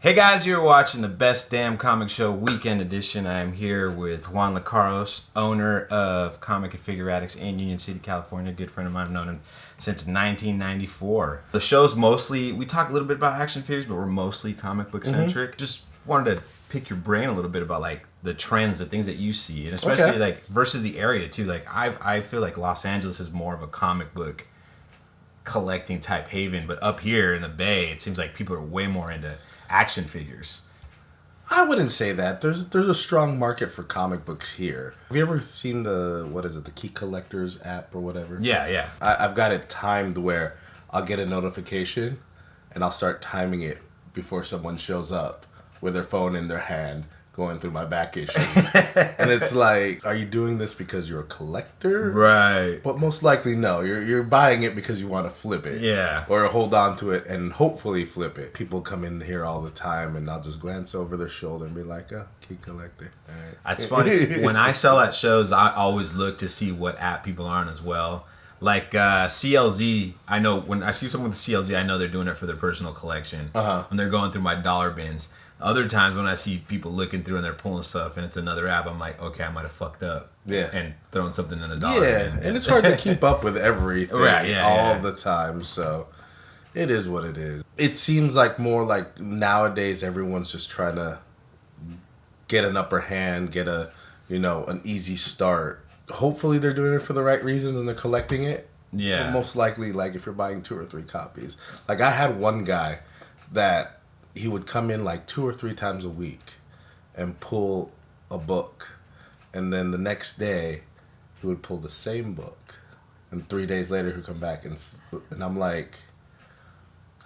Hey guys, you're watching the Best Damn Comic Show Weekend Edition. I am here with Juan Lecaros, owner of Comic Figure Addicts in Union City, California. A good friend of mine. I've known him since 1994. The show's mostly, we talk a little bit about action figures, but we're mostly comic book centric. Just wanted to pick your brain a little bit about like the trends, the things that you see, and especially like versus the area too. Like I feel like Los Angeles is more of a comic book collecting type haven, but up here in the Bay, it seems like people are way more into action figures. I wouldn't say that. There's a strong market for comic books here. Have you ever seen the Key Collectors app or whatever? Yeah. I've got it timed where I'll get a notification and I'll start timing it before someone shows up with their phone in their hand going through my back issues. And it's like, are you doing this because you're a collector? Right. But most likely no. You're buying it because you want to flip it. Yeah. Or hold on to it and hopefully flip it. People come in here all the time and I'll just glance over their shoulder and be like, oh, key collector. All right. That's funny. When I sell at shows, I always look to see what app people are on as well. Like CLZ, I know when I see someone with CLZ, I know they're doing it for their personal collection. When they're going through my dollar bins. Other times when I see people looking through and they're pulling stuff and it's another app, I'm like, okay, I might have fucked up. Yeah. And throwing something in the dollar bin. Yeah, and it's hard to keep up with everything all the time, so it is what it is. It seems like more like nowadays everyone's just trying to get an upper hand, get an easy start. Hopefully they're doing it for the right reasons and they're collecting it. Yeah. But most likely, like if you're buying 2 or 3 copies. Like I had one guy that he would come in like 2 or 3 times a week and pull a book. And then the next day, he would pull the same book. And 3 days later, he'd come back. And I'm like,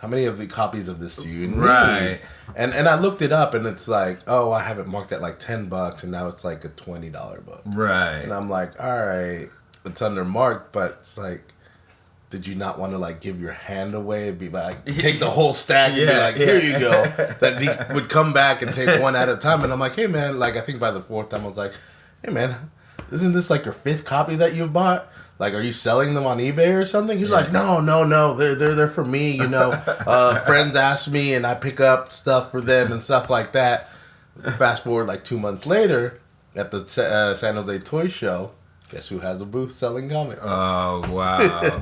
how many of the copies of this do you need? Right. And I looked it up, and it's like, oh, I have it marked at like $10, and now it's like a $20 book. Right. And I'm like, all right, it's under marked, but it's like, did you not want to like give your hand away and be like, take the whole stack and be like, here you go? That he would come back and take one at a time. And I'm like, hey man, like I think by the 4th time I was like, hey man, isn't this like your 5th copy that you've bought? Like, are you selling them on eBay or something? He's like, no, they're for me, friends ask me and I pick up stuff for them and stuff like that. Fast forward like 2 months later at the San Jose Toy Show. Guess who has a booth selling comics? Oh, wow.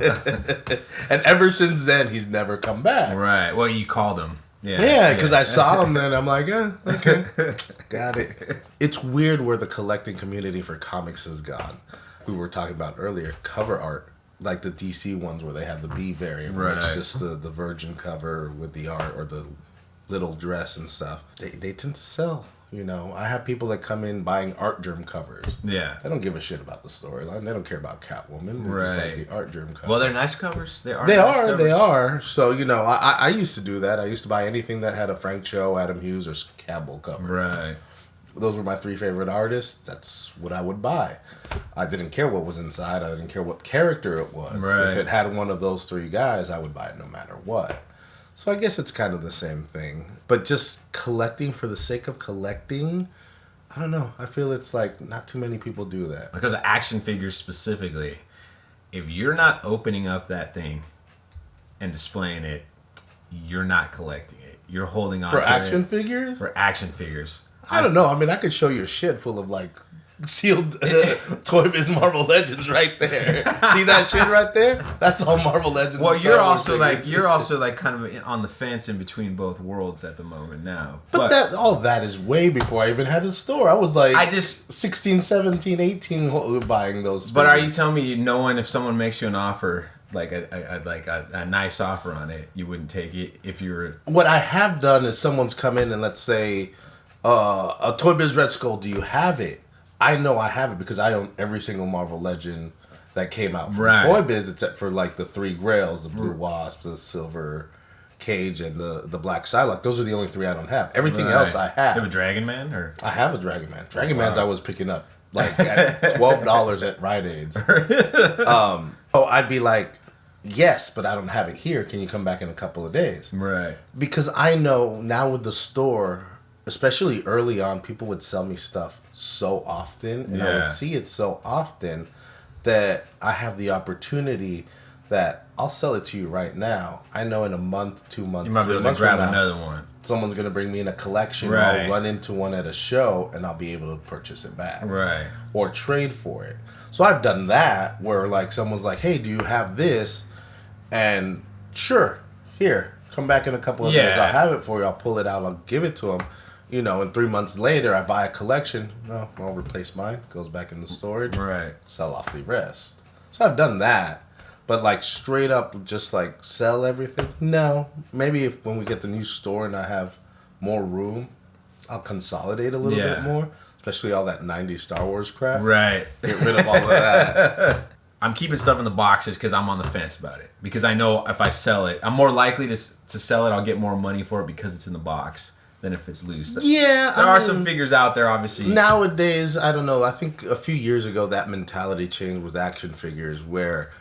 And ever since then, he's never come back. Right. Well, you called him. Yeah, because I saw him then. I'm like, okay. Got it. It's weird where the collecting community for comics has gone. We were talking about earlier, cover art. Like the DC ones where they have the B variant. Where it's just the virgin cover with the art or the little dress and stuff. They tend to sell. I have people that come in buying art germ covers. Yeah. They don't give a shit about the storyline. They don't care about Catwoman. They just like the art germ cover. Well, they're nice covers. They are. They are. So, I used to do that. I used to buy anything that had a Frank Cho, Adam Hughes, or Campbell cover. Right. Those were my 3 favorite artists. That's what I would buy. I didn't care what was inside. I didn't care what character it was. Right. If it had one of those 3 guys, I would buy it no matter what. So I guess it's kind of the same thing. But just collecting for the sake of collecting, I don't know. I feel it's like not too many people do that. Because of action figures specifically, if you're not opening up that thing and displaying it, you're not collecting it. You're holding on to it. For action figures? For action figures. I don't know. I mean, I could show you a shit full of like sealed Toy Biz Marvel Legends right there. See that shit right there? That's all Marvel Legends. Well, you're also like kind of on the fence in between both worlds at the moment now. But all that is way before I even had a store. I was like 16, 17, 18 buying those. But are you telling me, knowing if someone makes you an offer, like a nice offer on it, you wouldn't take it if you were? What I have done is someone's come in and let's say, a Toy Biz Red Skull, do you have it? I know I have it because I own every single Marvel Legend that came out from Toy Biz, except for like the 3 Grails, the Blue Wasp, the Silver Cage, and the Black Psylocke. Those are the only 3 I don't have. Everything else I have. You have a Dragon Man? I have a Dragon Man. Dragon Man's I was picking up like at $12 at Rite Aids. So I'd be like, yes, but I don't have it here. Can you come back in a couple of days? Right. Because I know now with the store, especially early on, people would sell me stuff so often, and I would see it so often that I have the opportunity that I'll sell it to you right now. I know in a month, 2 months, you might be able to grab another one. someone's going to bring me in a collection, or Right. I'll run into one at a show and I'll be able to purchase it back. Right. Or trade for it. So I've done that where like someone's like, hey, do you have this? And sure, here, come back in a couple of days. I'll have it for you. I'll pull it out. I'll give it to them. You know, and 3 months later, I buy a collection. No, I'll replace mine. Goes back in the storage. Right. Sell off the rest. So I've done that. But like straight up, just like sell everything? No. Maybe if when we get the new store and I have more room, I'll consolidate a little bit more. Especially all that 90s Star Wars crap. Right. Get rid of all of that. I'm keeping stuff in the boxes because I'm on the fence about it. Because I know if I sell it, I'm more likely to sell it. I'll get more money for it because it's in the box than if it's loose. Yeah. There are some figures out there, obviously. Nowadays, I don't know. I think a few years ago, that mentality changed with action figures where,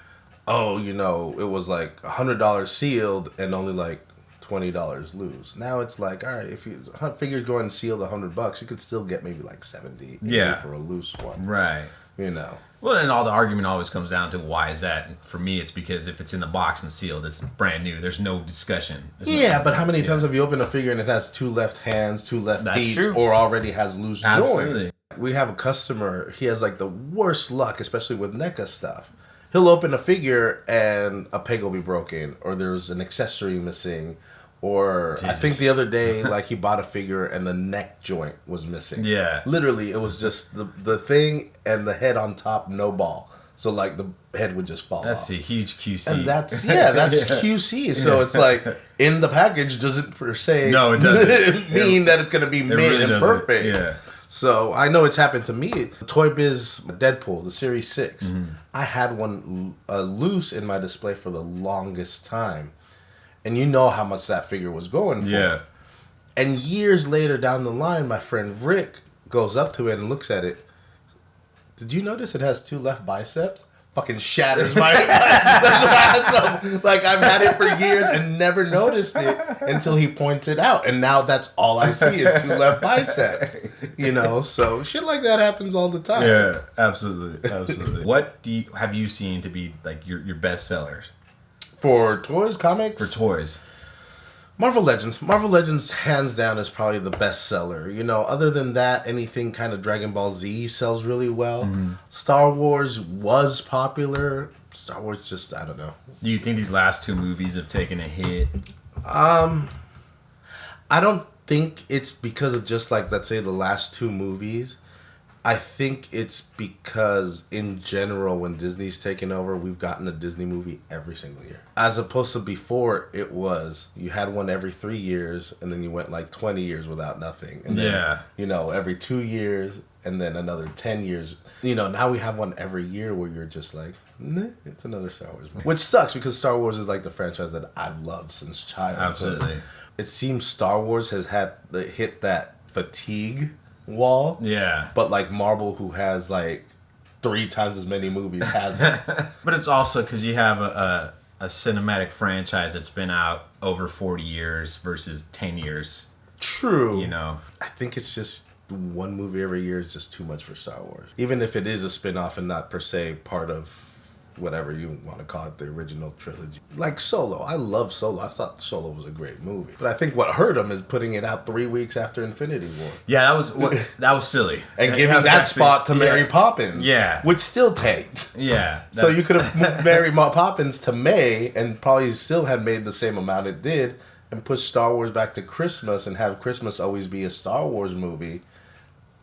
oh, you know, it was like $100 sealed and only like $20 loose. Now it's like, all right, if you figures going sealed $100, you could still get maybe like 70 for a loose one. Right. You know. Well, and all the argument always comes down to why is that? And for me, it's because if it's in the box and sealed, it's brand new. There's no discussion. But how many times have you opened a figure and it has 2 left hands, 2 left feet, or already has loose joints? We have a customer, he has like the worst luck, especially with NECA stuff. He'll open a figure and a peg will be broken, or there's an accessory missing, or Jesus. I think the other day, like he bought a figure and the neck joint was missing. Yeah. Literally, it was just the thing and the head on top, no ball. So like the head would just fall off. That's a huge QC. And that's QC. So it's like in the package doesn't per se it doesn't mean that it's going to be made really and perfect. Yeah. So I know it's happened to me. Toy Biz Deadpool, the Series 6. Mm-hmm. I had one loose in my display for the longest time. And you know how much that figure was going for. Yeah. And years later down the line, my friend Rick goes up to it and looks at it. Did you notice it has 2 left biceps? Fucking shatters my glass. Like I've had it for years and never noticed it until he points it out. And now that's all I see is 2 left biceps. You know, so shit like that happens all the time. Yeah, absolutely. Absolutely. What have you seen to be like your best sellers? For toys, comics? For toys. Marvel Legends. Marvel Legends, hands down, is probably the best seller. You know, other than that, anything kind of Dragon Ball Z sells really well. Mm-hmm. Star Wars was popular. Star Wars just, I don't know. Do you think these last 2 movies have taken a hit? I don't think it's because of just like, let's say, the last 2 movies. I think it's because, in general, when Disney's taken over, we've gotten a Disney movie every single year. As opposed to before, it was, you had one every 3 years, and then you went like 20 years without nothing. And then, you know, every 2 years, and then another 10 years. You know, now we have one every year where you're just like, nah, it's another Star Wars movie. Which sucks, because Star Wars is like the franchise that I've loved since childhood. Absolutely. It seems Star Wars has hit that fatigue wall. Yeah. But like Marvel, who has like 3 times as many movies, hasn't. But it's also because you have a cinematic franchise that's been out over 40 years versus 10 years. True. You know. I think it's just 1 movie every year is just too much for Star Wars. Even if it is a spin-off and not per se part of whatever you want to call it, the original trilogy. Like Solo. I love Solo. I thought Solo was a great movie. But I think what hurt him is putting it out 3 weeks after Infinity War. Yeah, that was silly. And giving that spot to Mary Poppins. Yeah. Which still tanked. Yeah. So you could have moved Mary Poppins to May and probably still had made the same amount it did and push Star Wars back to Christmas and have Christmas always be a Star Wars movie.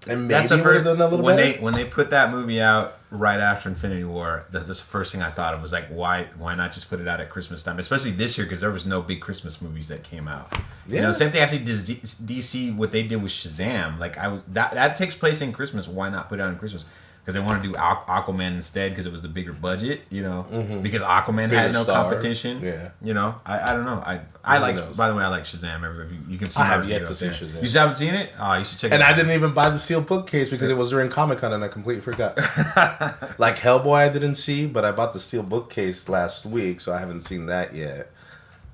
And maybe it would have done a little better. When they put that movie out right after Infinity War, that's the first thing I thought of was like, why not just put it out at Christmas time? Especially this year, because there was no big Christmas movies that came out. Yeah. You know, same thing actually DC, what they did with Shazam. Like that takes place in Christmas. Why not put it out in Christmas? Because they wanted to do Aquaman instead because it was the bigger budget, you know. Mm-hmm. Because Aquaman had no competition. Yeah. You know, I don't know. I like. By the way, I like Shazam. You can see. I have yet to see Shazam. You still haven't seen it? Oh, you should check it out. And I didn't even buy the sealed bookcase because it was during Comic-Con and I completely forgot. Like Hellboy, I didn't see, but I bought the sealed bookcase last week, so I haven't seen that yet.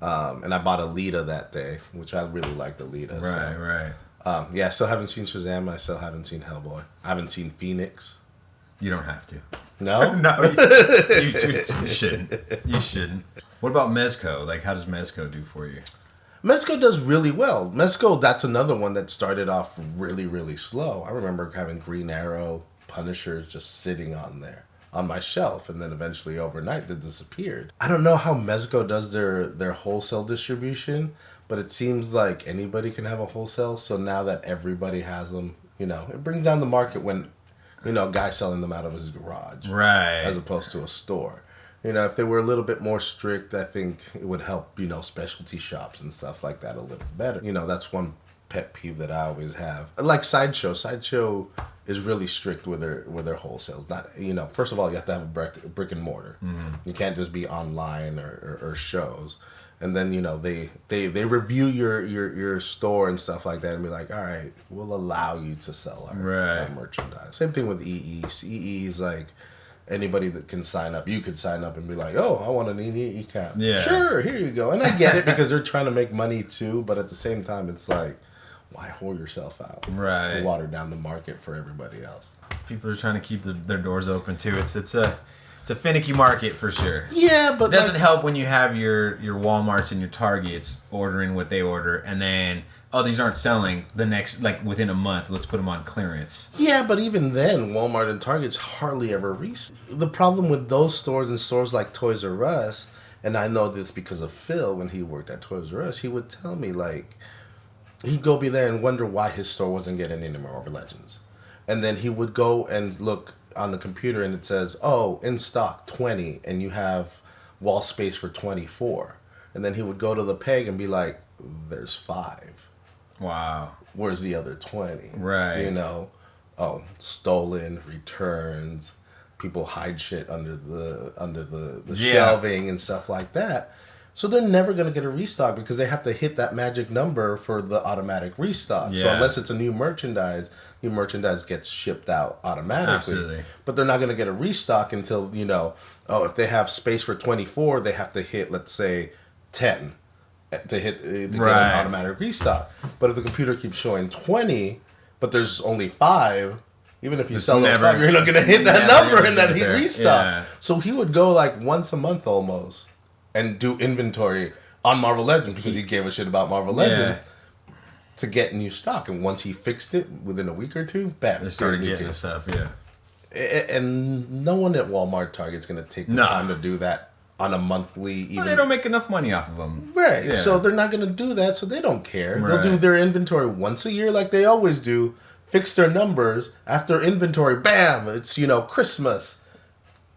And I bought Alita that day, which I really liked Alita. Right. Yeah, I still haven't seen Shazam. I still haven't seen Hellboy. I haven't seen Phoenix. You don't have to. No? No, you shouldn't. You shouldn't. What about Mezco? Like, how does Mezco do for you? Mezco does really well. Mezco, that's another one that started off really, really slow. I remember having Green Arrow, Punishers just sitting on there on my shelf, and then eventually overnight they disappeared. I don't know how Mezco does their wholesale distribution, but it seems like anybody can have a wholesale. So now that everybody has them, it brings down the market when, a guy selling them out of his garage. Right. As opposed to a store. If they were a little bit more strict, I think it would help, specialty shops and stuff like that a little better. That's one pet peeve that I always have. Like Sideshow. Sideshow is really strict with their wholesales. Not, first of all, you have to have a brick and mortar. Mm-hmm. You can't just be online or shows. And then, they review your store and stuff like that and be like, all right, we'll allow you to sell our merchandise. Same thing with EEs. EE is like, anybody that can sign up, you could sign up and be like, oh, I want an EE cap. Yeah. Sure, here you go. And I get it because they're trying to make money too, but at the same time, it's like, why whore yourself out? Right. To water down the market for everybody else. People are trying to keep their doors open too. It's a finicky market for sure. Yeah, but it doesn't help when you have your Walmarts and your Targets ordering what they order, and then these aren't selling the next, within a month. Let's put them on clearance. Yeah, but even then, Walmart and Target's hardly ever resell. The problem with those stores and stores like Toys R Us, and I know this because of Phil when he worked at Toys R Us, he would tell me he'd go be there and wonder why his store wasn't getting any Marvel Legends, and then he would go and look on the computer and it says, oh, in stock 20, and you have wall space for 24, and then he would go to the peg and be like, there's 5. Wow. Where's the other 20? Right. Stolen, returns, people hide shit under the shelving and stuff like that. So they're never going to get a restock because they have to hit that magic number for the automatic restock. Yeah. So unless it's a new merchandise gets shipped out automatically. Absolutely. But they're not going to get a restock until, if they have space for 24, they have to hit, let's say, 10. To get an automatic restock. But if the computer keeps showing 20, but there's only 5, even if you sell those 5, you're not going to hit that number and then he restock. Yeah. So he would go once a month almost and do inventory on Marvel Legends because he gave a shit about Marvel Legends to get new stock. And once he fixed it within a week or two, bam, they started getting the stuff. Yeah. And no one at Walmart, Target's going to take the time to do that on a monthly. They don't make enough money off of them. Right. Yeah. So they're not going to do that. So they don't care. Right. They'll do their inventory once a year like they always do. Fix their numbers. After inventory, bam, it's, Christmas.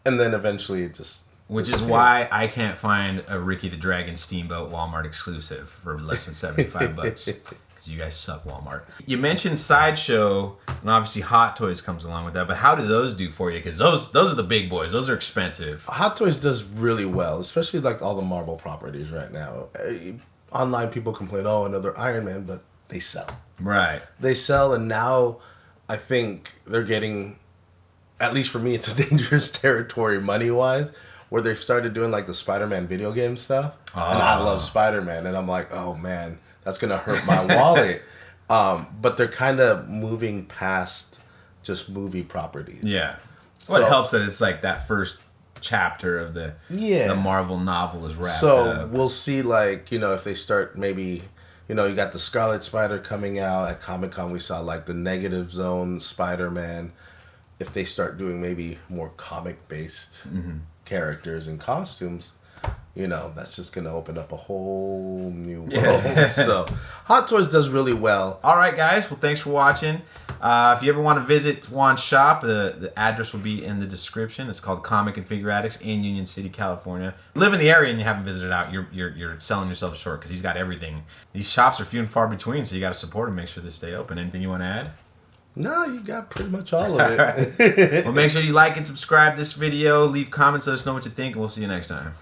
And then eventually it just... Which is why I can't find a Ricky the Dragon Steamboat Walmart exclusive for less than $75. Because you guys suck, Walmart. You mentioned Sideshow, and obviously Hot Toys comes along with that. But how do those do for you? Because those are the big boys. Those are expensive. Hot Toys does really well, especially all the Marvel properties right now. Online people complain, another Iron Man, but they sell. Right. They sell, and now I think they're getting, at least for me, it's a dangerous territory money-wise, where they've started doing the Spider-Man video game stuff. And I love Spider-Man, and I'm like, oh man, that's going to hurt my wallet. But they're kind of moving past just movie properties. Yeah. Well, it helps that it's that first chapter of the Marvel novel is wrapped up. So we'll see, if they start maybe, you got the Scarlet Spider coming out. At Comic-Con, we saw, the Negative Zone Spider-Man. If they start doing maybe more comic-based characters and costumes, that's just going to open up a whole new world. Yeah. So Hot Toys does really well. All right, guys. Well, thanks for watching. If you ever want to visit Juan's shop, the address will be in the description. It's called Comic and Figure Addicts in Union City, California. Live in the area and you haven't visited out, you're selling yourself short because he's got everything. These shops are few and far between, so you got to support them. Make sure they stay open. Anything you want to add? No, you got pretty much all of it. Well, make sure you like and subscribe this video. Leave comments. Let us know what you think, and we'll see you next time.